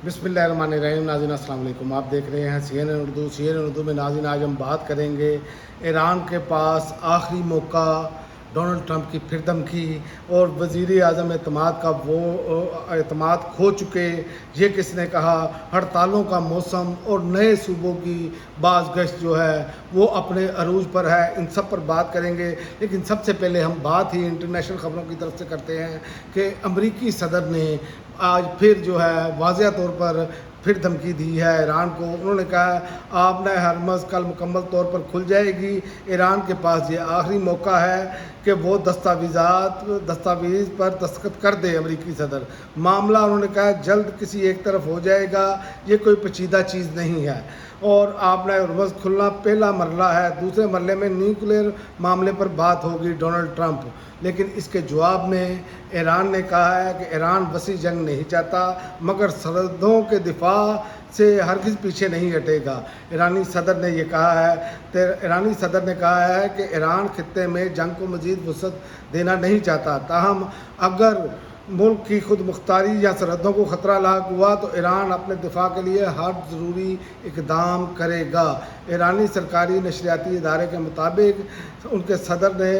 बिस्मिल्लाहिर्रहमानिर्रहीम। नाज़रीन अस्सलाम वालेकुम। आप देख रहे हैं CNN उर्दू। CNN उर्दू में नाज़रीन आज हम बात करेंगे ईरान के पास आखिरी मौका, डोनाल्ड ट्रंप की फिर धमकी और वज़ीर आज़म एतमाद का वो एतमाद खो चुके, ये किसने कहा, हड़तालों का मौसम और नए सूबों की बाज़गश्त जो है वो अपने अरूज पर है। इन सब पर बात करेंगे, लेकिन सबसे पहले हम बात ही इंटरनेशनल ख़बरों की तरफ से करते हैं कि अमरीकी सदर ने आज फिर जो है वाज़िया तौर पर फिर धमकी दी है ईरान को। उन्होंने कहा आपने हरमज़ कल मुकम्मल तौर पर खुल जाएगी। ईरान के पास ये आखिरी मौका है कि वो दस्तावेज़ पर दस्तखत कर दे अमरीकी सदर। मामला उन्होंने कहा जल्द किसी एक तरफ हो जाएगा, ये कोई पेचीदा चीज़ नहीं है और आपने हरमज़ खुलना पहला मरला है। दूसरे मरले में न्यूक्लियर मामले पर बात होगी डोनाल्ड ट्रंप। लेकिन इसके जवाब में ईरान ने कहा है कि ईरान वसी जंग नहीं चाहता, मगर सरहदों के दिफा से हरगिज़ पीछे नहीं हटेगा। ईरानी सदर ने कहा है कि ईरान खित्ते में जंग को मज़ीद वसअत देना नहीं चाहता, ताहम अगर मुल्क की खुद मुख्तारी या सरहदों को ख़तरा लाक हुआ तो ईरान अपने दिफा के लिए हर ज़रूरी इक़दाम करेगा। ईरानी सरकारी नशरियाती इदारे के मुताबिक उनके सदर ने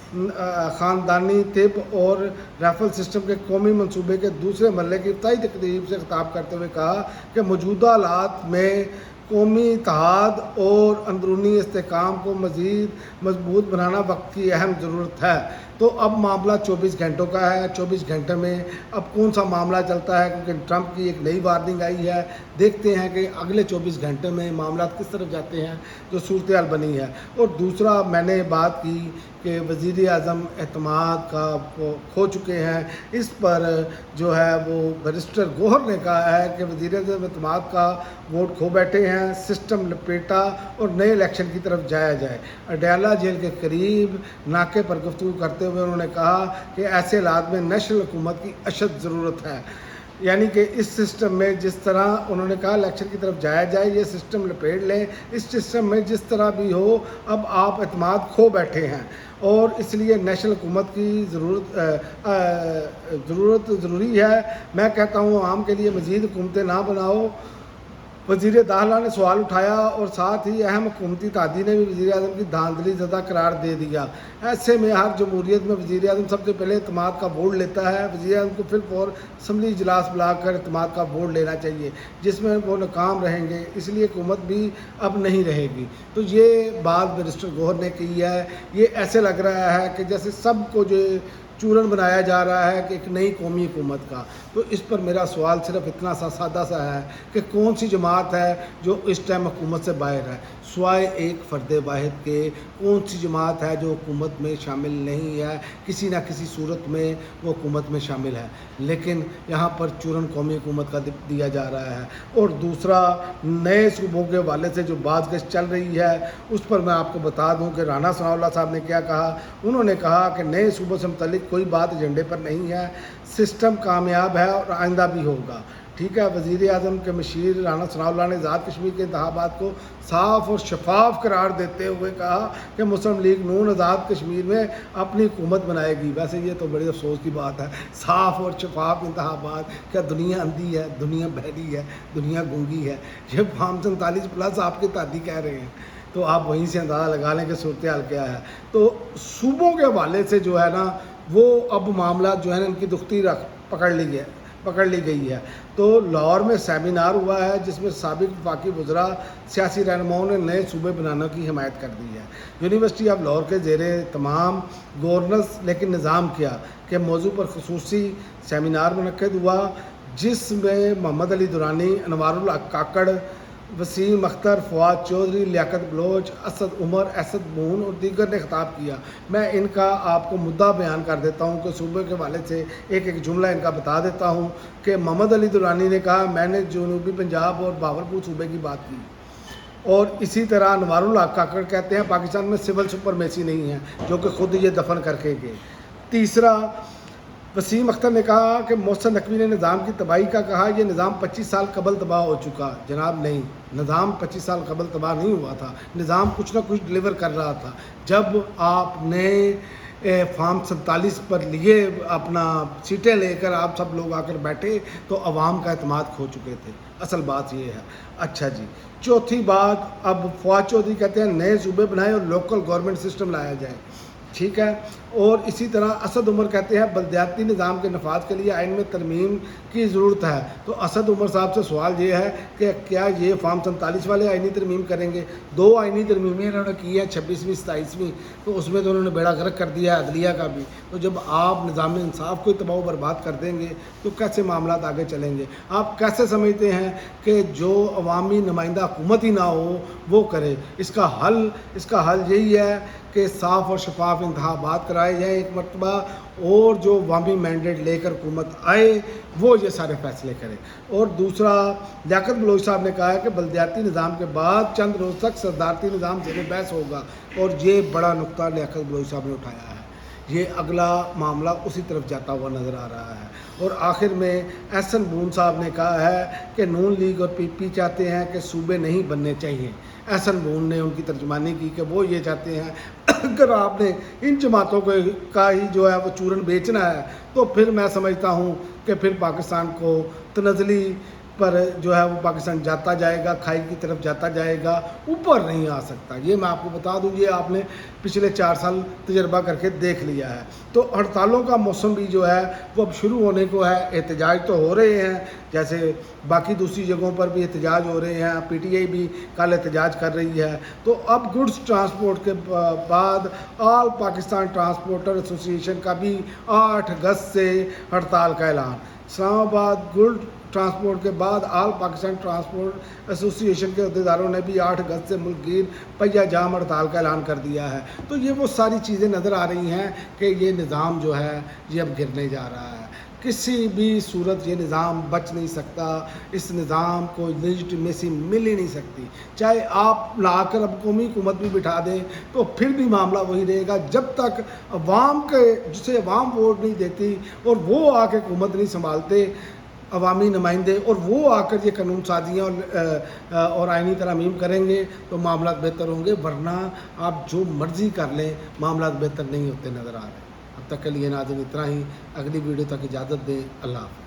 ख़ानदानी तिब और राइफल सिस्टम के कौमी मनसूबे के दूसरे मरले की इफ्ताही तकरीब से खिताब करते हुए कहा कि मौजूदा हालात में कौमी इत्तेहाद और अंदरूनी इस्तेहकाम को मज़ीद मजबूत बनाना वक्त की अहम ज़रूरत है। तो अब मामला 24 घंटों का है। 24 घंटे में अब कौन सा मामला चलता है, क्योंकि ट्रंप की एक नई वार्निंग आई है। देखते हैं कि अगले 24 घंटे में मामला किस तरफ जाते हैं, जो सूरत हाल बनी है। और दूसरा, मैंने बात की कि वज़ीर आज़म एतमाद का खो चुके हैं। इस पर जो है वो बैरिस्टर गौहर ने कहा है कि वज़ीर आज़म एतमाद का वोट खो बैठे हैं, सिस्टम लपेटा और नए इलेक्शन की तरफ जाया जाए। अडयाला जेल के करीब नाके पर गुफ्तगू करते हुए उन्होंने कहा कि ऐसे हालात में नेशनल हुकूमत की अशद ज़रूरत है। यानी कि इस सिस्टम में जिस तरह उन्होंने कहा इलेक्शन की तरफ जाया जाए, ये सिस्टम लपेट लें। इस सिस्टम में जिस तरह भी हो, अब आप एतमाद खो बैठे हैं और इसलिए नेशनल हुकूमत की ज़रूरत ज़रूरी है। मैं कहता हूँ आवाम के लिए मज़ीद हुकूमतें ना बनाओ। वज़ीर दाखिला ने सवाल उठाया और साथ ही अहम हुकूमती तादी ने भी वज़ीर आज़म की धांधली ज़दा करार दे दिया। ऐसे में हर जमहूरियत में वज़ीर आज़म सबसे पहले एतमाद का वोट लेता है। वज़ीर आज़म को फिर फौर असम्बली इजलास बुलाकर एतमाद का वोट लेना चाहिए, जिसमें वो नाकाम रहेंगे, इसलिए हुकूमत भी अब नहीं रहेगी। तो ये बात बैरिस्टर गौहर ने की है। ये ऐसे लग रहा है कि जैसे सबको जो चूरन बनाया जा रहा है कि एक नई कौमी हुकूमत का। तो इस पर मेरा सवाल सिर्फ इतना सा सादा सा है कि कौन सी जमात है जो इस टाइम हुकूमत से बाहर है, स्वाय एक फ़र्द वाहिद के। कौन सी जमात है जो हुकूमत में शामिल नहीं है, किसी न किसी सूरत में वो हुकूमत में शामिल है, लेकिन यहाँ पर चूरन कौमी हुकूमत का दिया जा रहा है। और दूसरा, नए सूबों के हवाले से जो बातचीत चल रही है उस पर मैं आपको बता दूँ कि राना सनाउल्लाह साहब ने क्या कहा। उन्होंने कहा कि नए सूबों से मुतल्लिक कोई बात एजेंडे पर नहीं है, सिस्टम कामयाब है और आइंदा भी होगा। ठीक है। वज़ीर आज़म के मशीर राना सनाउल्लाह ने आज़ाद कश्मीर के इंतखाबात को साफ़ और शफाफ करार देते हुए कहा कि मुस्लिम लीग नून आज़ाद कश्मीर में अपनी हुकूमत बनाएगी। वैसे ये तो बड़ी अफसोस की बात है, साफ़ और शफाफ इंतखाबात। क्या दुनिया अंधी है, दुनिया बहरी है, दुनिया गूंगी है? ये फार्म 47+ आपके तादी कह रहे हैं, तो आप वहीं से अंदाज़ा लगा लें कि सूरत हाल क्या है। तो सूबों के हवाले से जो है ना, वो अब मामला जो है ना इनकी दुख्ती पकड़ ली गई है। तो लाहौर में सेमिनार हुआ है जिसमें साबिक वफाकी वज़रा सियासी रहनुमाओं ने नए सूबे बनाने की हिमायत कर दी है। यूनिवर्सिटी ऑफ लाहौर के ज़ेरे तमाम गवर्नर्स लेकिन निज़ाम किया के मौजू पर खसूसी सेमिनार मुनक्किद हुआ, जिसमें मोहम्मद अली दुरानी, अनवारुल हक काकड़, वसीम अख्तर, फवाद चौधरी, लियाकत बलोच, असद उमर, असद मून और दीगर ने खिताब किया। मैं इनका आपको मुद्दा बयान कर देता हूँ कि सूबे के हवाले से एक एक जुमला इनका बता देता हूँ कि मोहम्मद अली दुरानी ने कहा मैंने जनूबी पंजाब और बावलपुर सूबे की बात की। और इसी तरह अनवारुल हक काकड़ कहते हैं पाकिस्तान में सिविल सुपरमेसी नहीं है, जो कि खुद ये दफन करके गए। तीसरा, वसीम अख्तर ने कहा कि मोहसिन नकवी ने निज़ाम की तबाही का कहा ये निज़ाम 25 साल कबल तबाह हो चुका। जनाब नहीं, निज़ाम 25 साल कबल तबाह नहीं हुआ था, निज़ाम कुछ ना कुछ डिलीवर कर रहा था। जब आपने فارم 47 پر لیے اپنا سیٹیں لے کر آپ سب لوگ آ کر بیٹھے تو عوام کا اعتماد کھو چکے تھے. اصل بات یہ ہے. اچھا جی، چوتھی بات، اب فواد چودھری کہتے ہیں نئے صوبے بنائے اور لوکل گورنمنٹ سسٹم لایا جائے. ٹھیک ہے. اور اسی طرح اسد عمر کہتے ہیں بلدیاتی نظام کے نفاذ کے لیے آئین میں ترمیم کی ضرورت ہے. تو اسد عمر صاحب سے سوال یہ ہے کہ کیا یہ فارم 47 والے آئینی ترمیم کریں گے؟ 2 آئینی ترمیمیں انہوں نے کی ہیں، 26ویں 27ویں، تو اس میں تو انہوں نے بیڑا غرق کر دیا ہے عدلیہ کا بھی. تو جب آپ نظام انصاف کو تباہ و برباد کر دیں گے تو کیسے معاملات آگے چلیں گے؟ آپ کیسے سمجھتے ہیں کہ جو عوامی نمائندہ حکومت ہی نہ ہو وہ کرے؟ اس کا حل یہی ہے کہ صاف اور شفاف انتخابات کرائے جائیں ایک مرتبہ، اور جو عوامی مینڈیٹ لے کر حکومت آئے وہ یہ سارے فیصلے کرے. اور دوسرا، لیاقت بلوچ صاحب نے کہا ہے کہ بلدیاتی نظام کے بعد چند روز تک صدارتی نظام زیر بحث ہوگا، اور یہ بڑا نقطہ لیاقت بلوچ صاحب نے اٹھایا ہے. یہ اگلا معاملہ اسی طرف جاتا ہوا نظر آ رہا ہے. اور آخر میں احسن بون صاحب نے کہا ہے کہ نون لیگ اور پی پی چاہتے ہیں کہ صوبے نہیں بننے چاہیے. احسن بون نے ان کی ترجمانی کی کہ وہ یہ چاہتے ہیں اگر آپ نے ان جماعتوں کا ہی جو ہے وہ چورن بیچنا ہے تو پھر میں سمجھتا ہوں کہ پھر پاکستان کو تنزلی پر جو ہے وہ پاکستان جاتا جائے گا، کھائی کی طرف جاتا جائے گا، اوپر نہیں آ سکتا. یہ میں آپ کو بتا دوں، یہ آپ نے پچھلے 4 سال تجربہ کر کے دیکھ لیا ہے. تو ہڑتالوں کا موسم بھی جو ہے وہ اب شروع ہونے کو ہے. احتجاج تو ہو رہے ہیں، جیسے باقی دوسری جگہوں پر بھی احتجاج ہو رہے ہیں. پی ٹی آئی بھی کل احتجاج کر رہی ہے. تو اب گڈس ٹرانسپورٹ کے بعد آل پاکستان ٹرانسپورٹر ایسوسی ایشن کا بھی 8 اگست سے ہڑتال کا اعلان. اسلام آباد گڈ ٹرانسپورٹ کے بعد آل پاکستان ٹرانسپورٹ ایسوسی ایشن کے عہدیداروں نے بھی 8 اگست سے ملک گیر پہیہ جام ہڑتال کا اعلان کر دیا ہے. تو یہ وہ ساری چیزیں نظر آ رہی ہیں کہ یہ نظام جو ہے یہ اب گرنے جا رہا ہے. کسی بھی صورت یہ نظام بچ نہیں سکتا. اس نظام کو لیجٹمیسی مل ہی نہیں سکتی. چاہے آپ لا کر اب قومی حکومت بھی بٹھا دیں تو پھر بھی معاملہ وہی رہے گا جب تک عوام کے جسے عوام ووٹ نہیں دیتی اور وہ آ کے حکومت نہیں سنبھالتے عوامی نمائندے، اور وہ آ کر یہ قانون سازیاں اور آئینی ترامیم کریں گے تو معاملات بہتر ہوں گے. ورنہ آپ جو مرضی کر لیں معاملات بہتر نہیں ہوتے نظر آ رہے. اب تک کے لیے ناظرین اتنا ہی. اگلی ویڈیو تک اجازت دیں. اللہ حافظ.